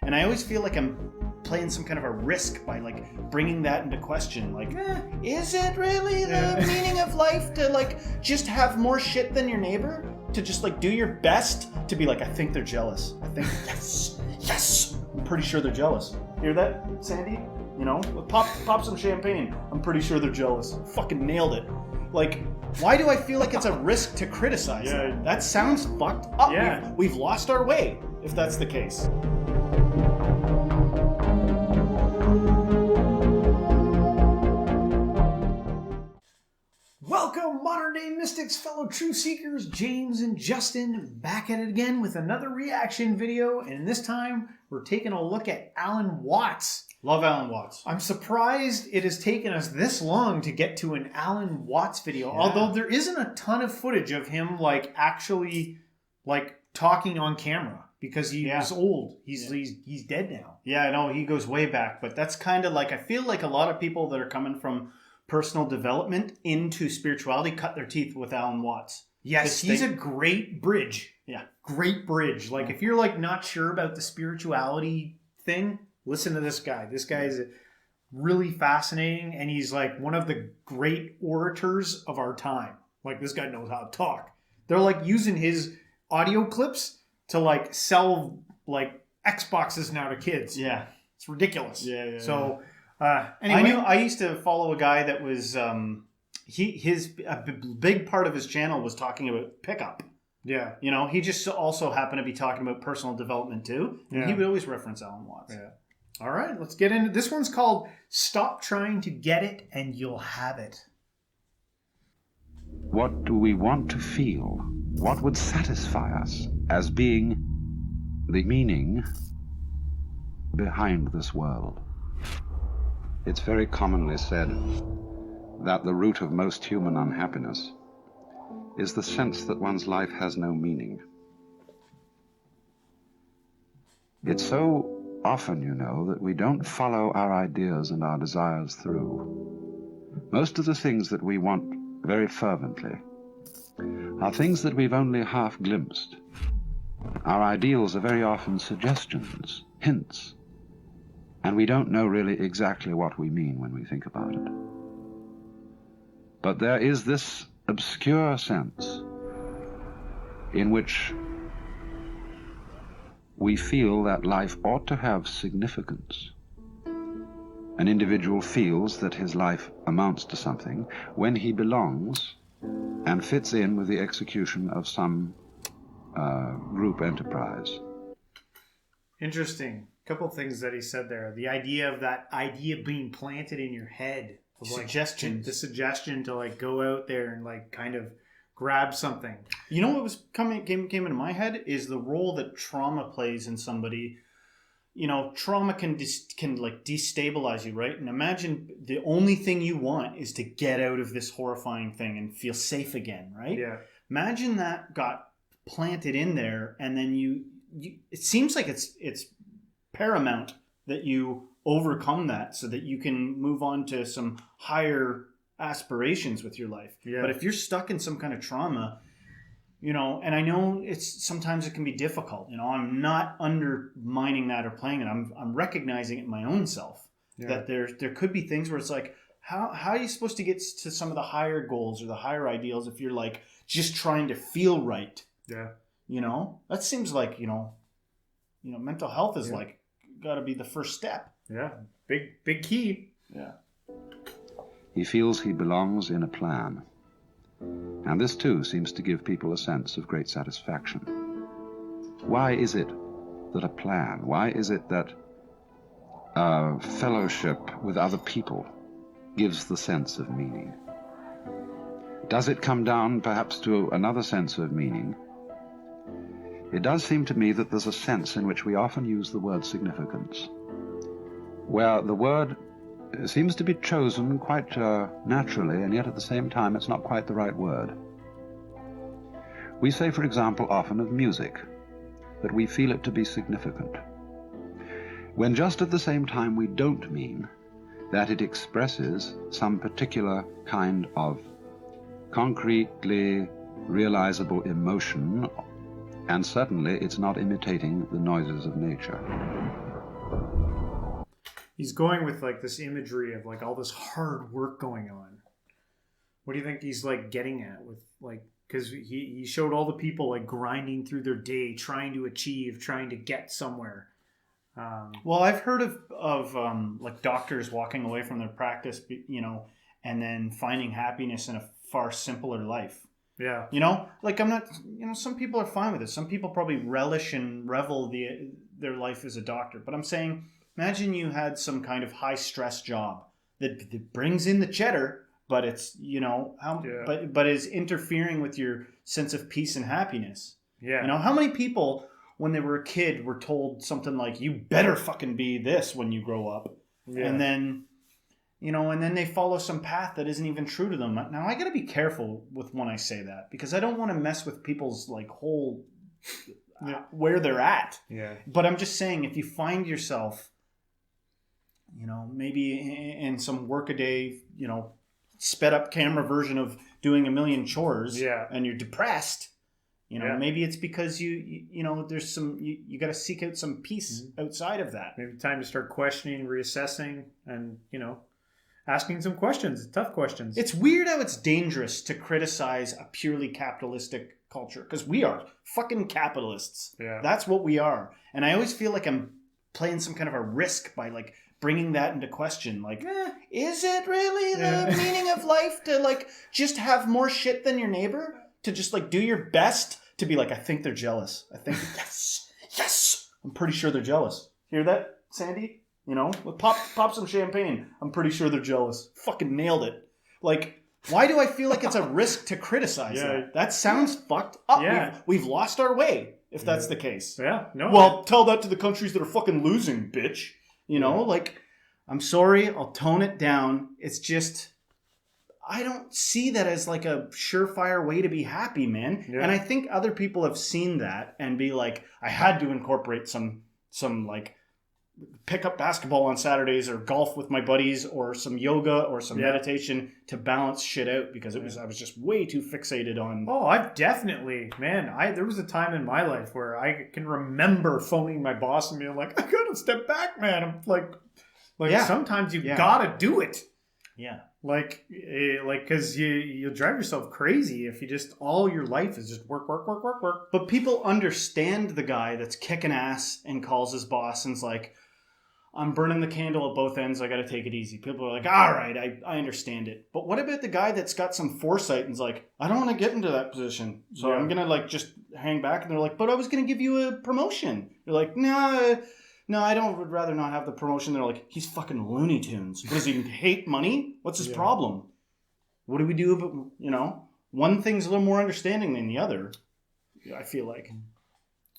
And I always feel like I'm playing some kind of a risk by like bringing that into question. Like, is it really the meaning of life to like just have more shit than your neighbor? To just like do your best to be like, I think they're jealous. I think, yes, I'm pretty sure they're jealous. Hear that, Sandy? You know, pop some champagne. I'm pretty sure they're jealous. Fucking nailed it. Like, why do I feel like it's a risk to criticize that? That sounds fucked up. Yeah. We've lost our way if that's the case. Welcome, modern-day mystics, fellow truth seekers, James and Justin, back at it again with another reaction video, and this time we're taking a look at Alan Watts. Love Alan Watts. I'm surprised it has taken us this long to get to an Alan Watts video, although there isn't a ton of footage of him like actually like talking on camera because he was old. He's dead now. Yeah, I know, he goes way back, but that's kind of like, I feel like a lot of people that are coming from personal development into spirituality cut their teeth with Alan Watts. Yes, he's a great bridge. Yeah. Great bridge. Like if you're like not sure about the spirituality thing, listen to this guy. This guy is really fascinating, and he's like one of the great orators of our time. Like this guy knows how to talk. They're like using his audio clips to like sell like Xboxes now to kids. Yeah. It's ridiculous. Yeah. So anyway, I used to follow a guy that was a big part of his channel was talking about pickup. Yeah. You know, he just also happened to be talking about personal development too. And he would always reference Alan Watts. Yeah. All right, let's get into this. One's called Stop Trying to Get It and You'll Have It. What do we want to feel? What would satisfy us as being the meaning behind this world? It's very commonly said that the root of most human unhappiness is the sense that one's life has no meaning. It's so often, you know, that we don't follow our ideas and our desires through. Most of the things that we want very fervently are things that we've only half glimpsed. Our ideals are very often suggestions, hints, and we don't know really exactly what we mean when we think about it. But there is this obscure sense in which we feel that life ought to have significance. An individual feels that his life amounts to something when he belongs and fits in with the execution of some group enterprise. Interesting. A couple of things that he said there. The idea of that idea being planted in your head. Of like the suggestion to like go out there and like kind of grab something. You know what was came into my head is the role that trauma plays in somebody. You know, trauma can like destabilize you, right? And imagine the only thing you want is to get out of this horrifying thing and feel safe again, right? Yeah. Imagine that got planted in there, and then you it seems like it's paramount that you overcome that so that you can move on to some higher aspirations with your life. Yeah. But if you're stuck in some kind of trauma, you know, and I know sometimes it can be difficult, you know, I'm not undermining that or playing it. I'm recognizing it in my own self that there could be things where it's like, how are you supposed to get to some of the higher goals or the higher ideals if you're like just trying to feel right? Yeah. You know, that seems like, you know, mental health is like got to be the first step. Yeah. Big key. Yeah. He feels he belongs in a plan. And this too seems to give people a sense of great satisfaction. Why is it that a plan, why is it that fellowship with other people gives the sense of meaning? Does it come down perhaps to another sense of meaning? It does seem to me that there's a sense in which we often use the word significance, where the word seems to be chosen quite naturally, and yet at the same time it's not quite the right word. We say, for example, often of music, that we feel it to be significant, when just at the same time we don't mean that it expresses some particular kind of concretely realizable emotion, and certainly it's not imitating the noises of nature. he's going with like this imagery of like all this hard work going on. What do you think he's like getting at with like, because he showed all the people like grinding through their day, trying to achieve, trying to get somewhere. Well, I've heard of like doctors walking away from their practice, and then finding happiness in a far simpler life. Yeah. Like I'm not, some people are fine with it. Some people probably relish and revel their life as a doctor. But I'm saying, imagine you had some kind of high stress job that brings in the cheddar, but it's, but is interfering with your sense of peace and happiness. Yeah. How many people when they were a kid were told something like, you better fucking be this when you grow up. Yeah. And then, and then they follow some path that isn't even true to them. Now I got to be careful with when I say that, because I don't want to mess with people's like whole where they're at. Yeah. But I'm just saying, if you find yourself, maybe in some workaday, sped up camera version of doing a million chores, and you're depressed, maybe it's because there's some, you got to seek out some peace outside of that. Maybe time to start questioning, reassessing, and asking some questions, tough questions. It's weird how it's dangerous to criticize a purely capitalistic culture, because we are fucking capitalists. Yeah. That's what we are. And I always feel like I'm playing some kind of a risk by like bringing that into question. Like, is it really the meaning of life to like just have more shit than your neighbor? To just like do your best to be like, I think they're jealous. I think, yes, I'm pretty sure they're jealous. Hear that, Sandy? Pop some champagne. I'm pretty sure they're jealous. Fucking nailed it. Like, why do I feel like it's a risk to criticize that? That sounds fucked up. Yeah. We've lost our way, if that's the case. Yeah. No. Well, tell that to the countries that are fucking losing, bitch. Like, I'm sorry, I'll tone it down. It's just, I don't see that as like a surefire way to be happy, man. Yeah. And I think other people have seen that and be like, I had to incorporate some like pick up basketball on Saturdays or golf with my buddies or some yoga or some meditation to balance shit out, because I was just way too fixated on. Oh, I've definitely, man, there was a time in my life where I can remember phoning my boss and being like, I gotta step back, man. I'm like sometimes you gotta do it. Yeah. Like, because you'll drive yourself crazy if you just, all your life is just work. But people understand the guy that's kicking ass and calls his boss and's like, I'm burning the candle at both ends, I got to take it easy. People are like, all right, I understand it. But what about the guy that's got some foresight and's like, I don't want to get into that position, so I'm going to like just hang back. And they're like, but I was going to give you a promotion. You're like, no, I would rather not have the promotion. They're like, he's fucking Looney Tunes. What, does he hate money? What's his problem? What do we do about, one thing's a little more understanding than the other, I feel like. You know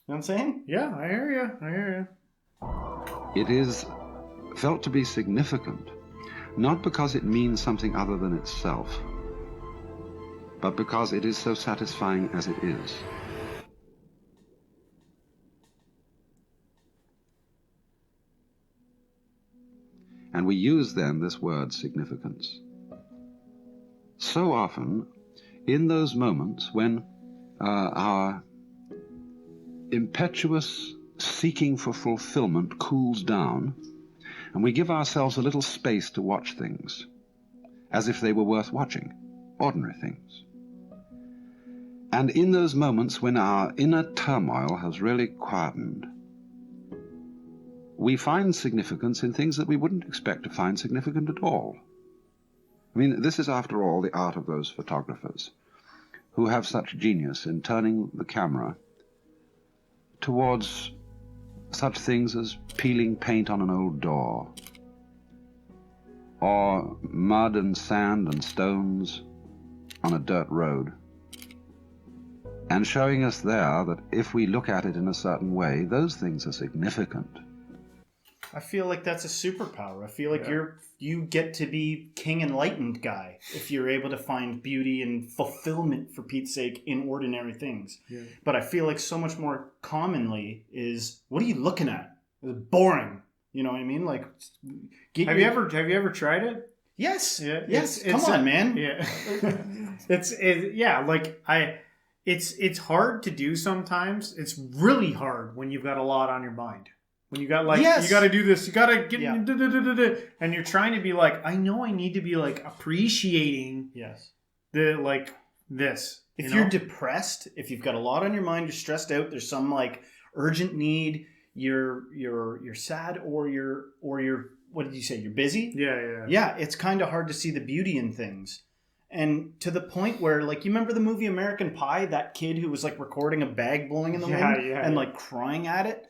what I'm saying? Yeah, I hear you. It is felt to be significant, not because it means something other than itself, but because it is so satisfying as it is. And we use then this word significance. So often, in those moments when our impetuous seeking for fulfillment cools down, and we give ourselves a little space to watch things, as if they were worth watching, ordinary things. And in those moments when our inner turmoil has really quietened, we find significance in things that we wouldn't expect to find significant at all. I mean, this is, after all, the art of those photographers who have such genius in turning the camera towards such things as peeling paint on an old door, or mud and sand and stones on a dirt road, and showing us there that if we look at it in a certain way, those things are significant. I feel like that's a superpower. I feel like you get to be king enlightened guy if you're able to find beauty and fulfillment, for Pete's sake, in ordinary things. Yeah. But I feel like so much more commonly is, what are you looking at? It's boring. You know what I mean? Like, have you ever tried it? Yes. Yeah. Yes. Come on, man. Yeah. It's hard to do sometimes. It's really hard when you've got a lot on your mind. When you got like, Yes. you got to do this, you got to get, Yeah. and you're trying to be like, I know I need to be like appreciating Yes. the like this. If you know? you're depressed, if you've got a lot on your mind, you're stressed out, there's some like urgent need, you're sad, or you're what did you say? You're busy? Yeah. Yeah, it's kind of hard to see the beauty in things. And to the point where, like, you remember the movie American Pie, that kid who was like recording a bag blowing in the wind and like crying at it?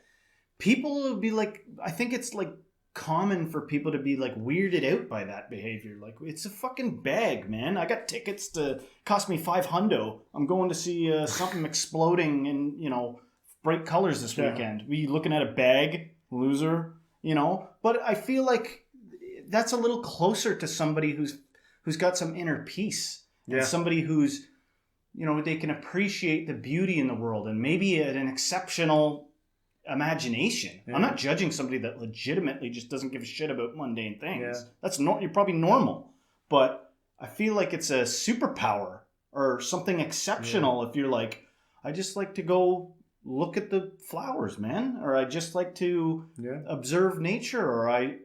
People would be like, I think it's like common for people to be like weirded out by that behavior. Like, it's a fucking bag, man. I got tickets to cost me $500. I'm going to see something exploding in, you know, bright colors this weekend. We looking at a bag, loser, you know? But I feel like that's a little closer to somebody who's got some inner peace, and somebody who's, you know, they can appreciate the beauty in the world, and maybe an exceptional imagination. I'm not judging somebody that legitimately just doesn't give a shit about mundane things. That's you're probably normal, but I feel like it's a superpower or something exceptional if you're like, I just like to go look at the flowers, man, or I just like to observe nature, or I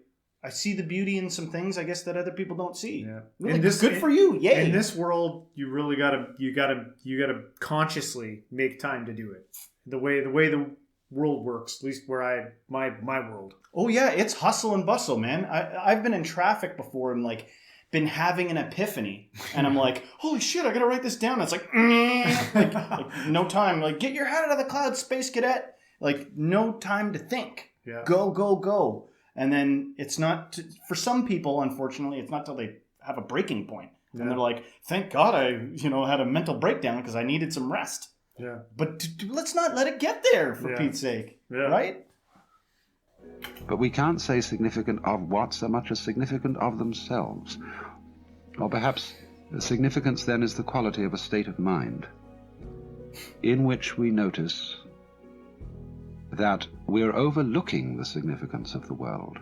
see the beauty in some things, I guess, that other people don't see. Yeah. Really, good for you. Yay. In this world, you really gotta consciously make time to do it. The way the world works, at least where my world. Oh yeah, it's hustle and bustle, man. I've been in traffic before and like been having an epiphany, and I'm like, holy shit, I gotta write this down. It's like, like no time. Like, get your head out of the clouds, space cadet. Like, no time to think. Yeah. Go. And then it's not, for some people, unfortunately, it's not till they have a breaking point. And they're like, thank God I, had a mental breakdown because I needed some rest. Yeah. But let's not let it get there, for Pete's sake. Yeah. Right? But we can't say significant of what so much as significant of themselves. Or perhaps significance then is the quality of a state of mind in which we notice that we're overlooking the significance of the world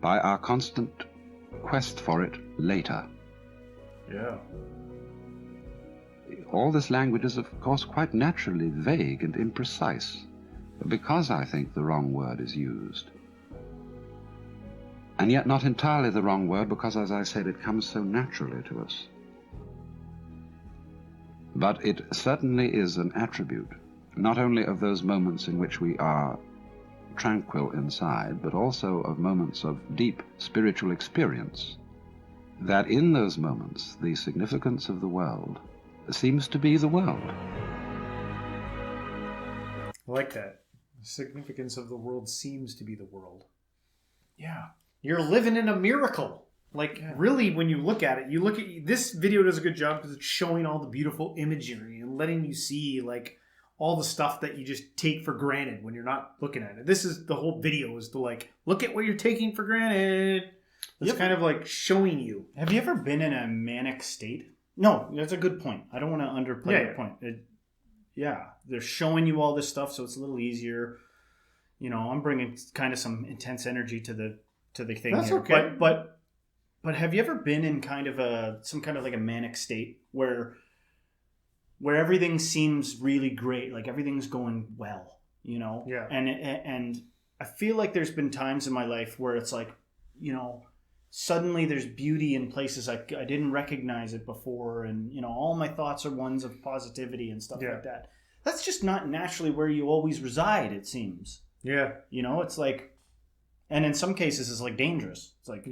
by our constant quest for it later. Yeah. All this language is, of course, quite naturally vague and imprecise, because I think the wrong word is used. And yet not entirely the wrong word, because, as I said, it comes so naturally to us. But it certainly is an attribute, not only of those moments in which we are tranquil inside, but also of moments of deep spiritual experience, that in those moments the significance of the world seems to be the world. I like that. The significance of the world seems to be the world. Yeah. You're living in a miracle. Like, really, when you look at it, this video does a good job because it's showing all the beautiful imagery and letting you see, like, all the stuff that you just take for granted when you're not looking at it. This is the whole video, is to, like, look at what you're taking for granted. It's kind of like showing you. Have you ever been in a manic state? No, that's a good point. I don't want to underplay that point. They're showing you all this stuff, so it's a little easier. I'm bringing kind of some intense energy to the thing. That's here. okay. But have you ever been in kind of some kind of like a manic state where everything seems really great, like everything's going well, Yeah. And I feel like there's been times in my life where it's like, suddenly there's beauty in places I didn't recognize it before, and all my thoughts are ones of positivity and stuff like that. That's just not naturally where you always reside, it seems. Yeah. It's like, and in some cases it's like dangerous. It's like,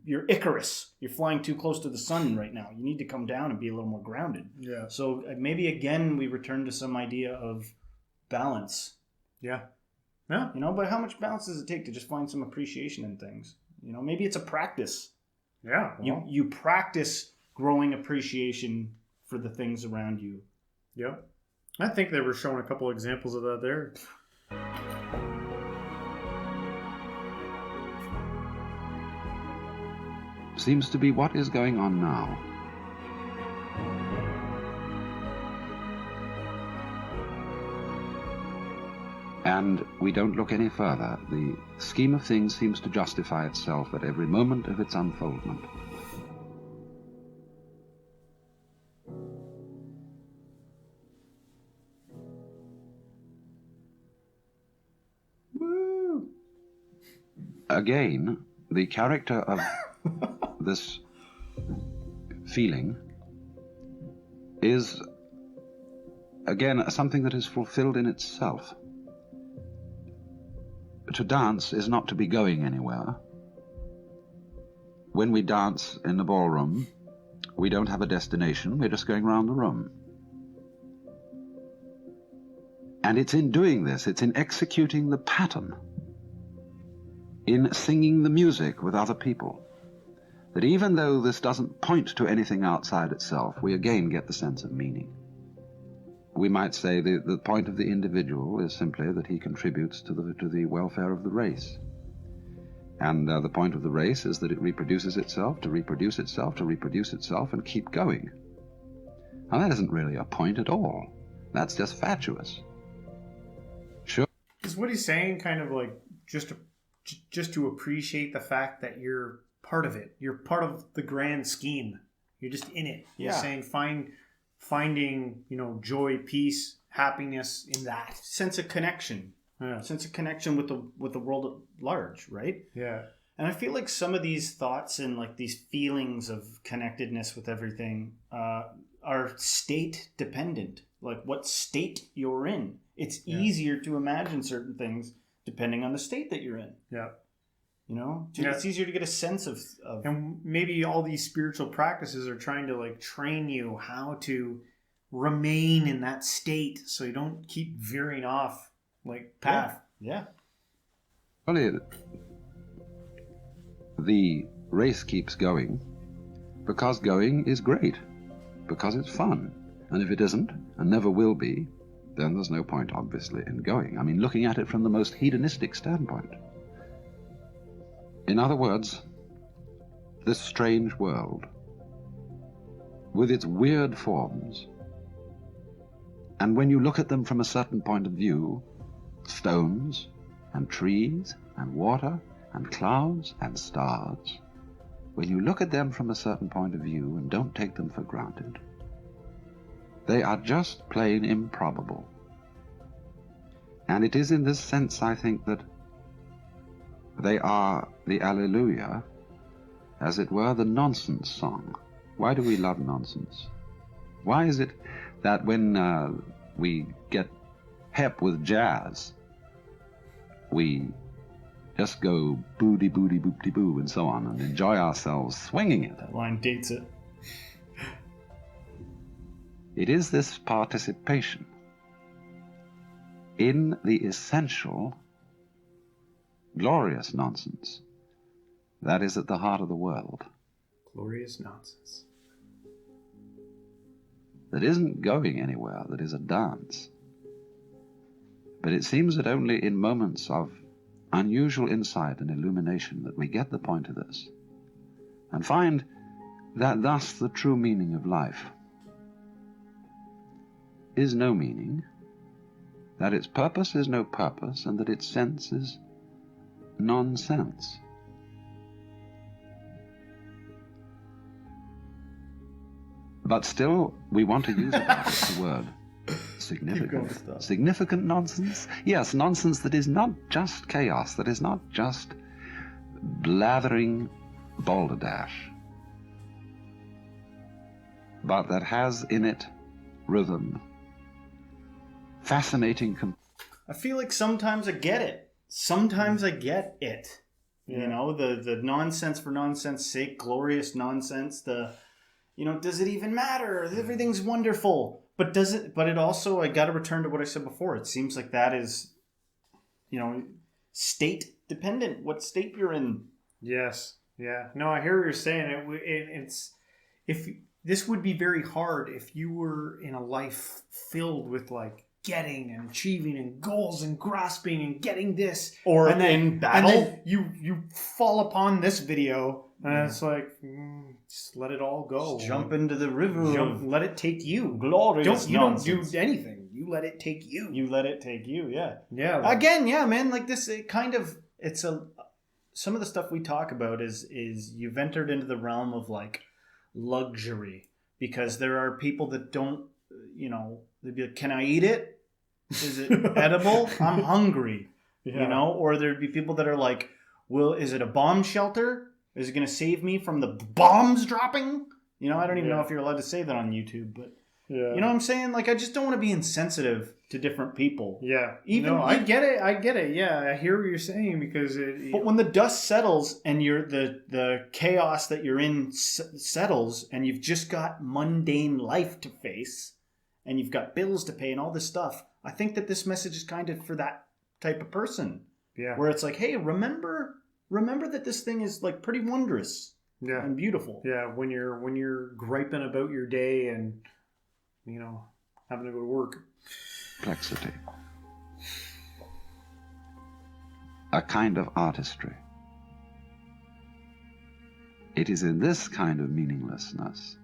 you're Icarus. You're flying too close to the sun right now. You need to come down and be a little more grounded. Yeah. So maybe again we return to some idea of balance. Yeah. Yeah. But how much balance does it take to just find some appreciation in things? Maybe it's a practice. Yeah. Well. You practice growing appreciation for the things around you. Yeah. I think they were showing a couple examples of that there. Seems to be what is going on now. And we don't look any further. The scheme of things seems to justify itself at every moment of its unfoldment. again, the character of this feeling is, again, something that is fulfilled in itself. To dance is not to be going anywhere. When we dance in the ballroom, we don't have a destination, we're just going around the room. And it's in doing this, it's in executing the pattern, in singing the music with other people, that even though this doesn't point to anything outside itself, we again get the sense of meaning. We might say the point of the individual is simply that he contributes to the welfare of the race. And the point of the race is that it reproduces itself, to reproduce itself, to reproduce itself, and keep going. And that isn't really a point at all. That's just fatuous. Sure. Is what he's saying kind of like just to appreciate the fact that you're part of it. You're part of the grand scheme. You're just in it. Yeah. He's saying finding, joy, peace, happiness in that sense of connection. Yeah. Sense of connection with the world at large, right? Yeah. And I feel like some of these thoughts and like these feelings of connectedness with everything are state dependent. Like what state you're in. It's easier to imagine certain things depending on the state that you're in. Yeah. It's easier to get a sense of. And maybe all these spiritual practices are trying to like train you how to remain in that state so you don't keep veering off like path. Yeah. Well, the race keeps going because going is great, because it's fun. And if it isn't, and never will be, then there's no point, obviously, in going. I mean, looking at it from the most hedonistic standpoint. In other words, this strange world, with its weird forms, and when you look at them from a certain point of view, stones and trees and water and clouds and stars, when you look at them from a certain point of view and don't take them for granted, they are just plain improbable. And it is in this sense, I think, that they are the Alleluia, as it were, the nonsense song. Why do we love nonsense? Why is it that when we get hep with jazz, we just go booty booty boopty boo and so on and enjoy ourselves swinging it? That line dates it. It is this participation in the essential, glorious nonsense that is at the heart of the world. Glorious nonsense. That isn't going anywhere, that is a dance. But it seems that only in moments of unusual insight and illumination that we get the point of this, and find that thus the true meaning of life is no meaning, that its purpose is no purpose, and that its sense is nonsense. But still, we want to use the word significant. Significant nonsense? Yes, nonsense that is not just chaos, that is not just blathering balderdash, but that has in it rhythm, fascinating. I feel like sometimes I get it. Sometimes I get it. Yeah. You know, the nonsense for nonsense sake, glorious nonsense, does it even matter? Everything's wonderful. But it also, I got to return to what I said before. It seems like that is, state dependent, what state you're in. Yes. Yeah. No, I hear what you're saying. This would be very hard if you were in a life filled with like getting and achieving and goals and grasping and getting this. Or and then, in battle. And then you fall upon this video and it's like, just let it all go. Just jump into the river. Let it take you. Glorious You nonsense. don't do anything. You let it take you. You let it take you, yeah. Yeah. Like, Again, yeah, man, like this, some of the stuff we talk about is you've entered into the realm of like luxury, because there are people that don't, they'd be like, can I eat it? Is it edible? I'm hungry, or there'd be people that are like, Is it a bomb shelter? Is it going to save me from the bombs dropping? You know, I don't even know if you're allowed to say that on YouTube, but you know what I'm saying? Like, I just don't want to be insensitive to different people. Yeah. Even I get it. Yeah, I hear what you're saying because But when the dust settles and the chaos that you're in settles and you've just got mundane life to face and you've got bills to pay and all this stuff, I think that this message is kind of for that type of person. Yeah. Where it's like, hey, remember that this thing is like pretty wondrous and beautiful. Yeah, when you're griping about your day and, you know, having to go to work. Complexity. A kind of artistry. It is in this kind of meaninglessness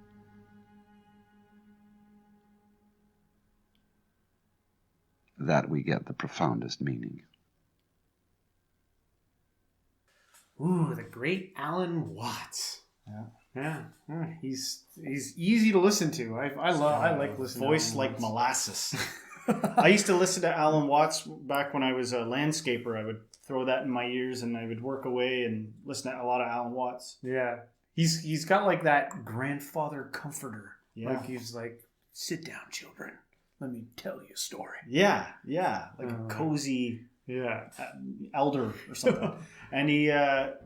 that we get the profoundest meaning. Ooh, the great Alan Watts. Yeah. He's easy to listen to. I like listening. Voice to like molasses. I used to listen to Alan Watts back when I was a landscaper. I would throw that in my ears and I would work away and listen to a lot of Alan Watts. Yeah. He's got like that grandfather comforter. Yeah. Like he's like, sit down, children. Let me tell you a story. Yeah. Like a cozy elder or something. And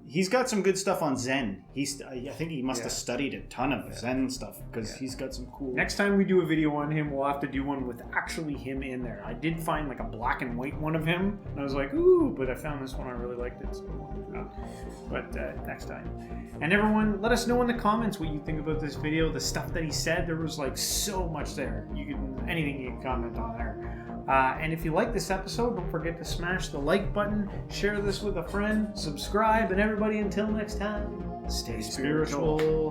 he's got some good stuff on Zen. I think he must have studied a ton of Zen stuff because he's got some cool. Next time we do a video on him, we'll have to do one with actually him in there. I did find like a black and white one of him, and I was like, ooh, but I found this one, I really liked it. So, but next time. And everyone, let us know in the comments what you think about this video, the stuff that he said. There was like so much there. Anything you can comment on there. And if you like this episode, don't forget to smash the like button, share this with a friend, subscribe, and everybody until next time, stay spiritual.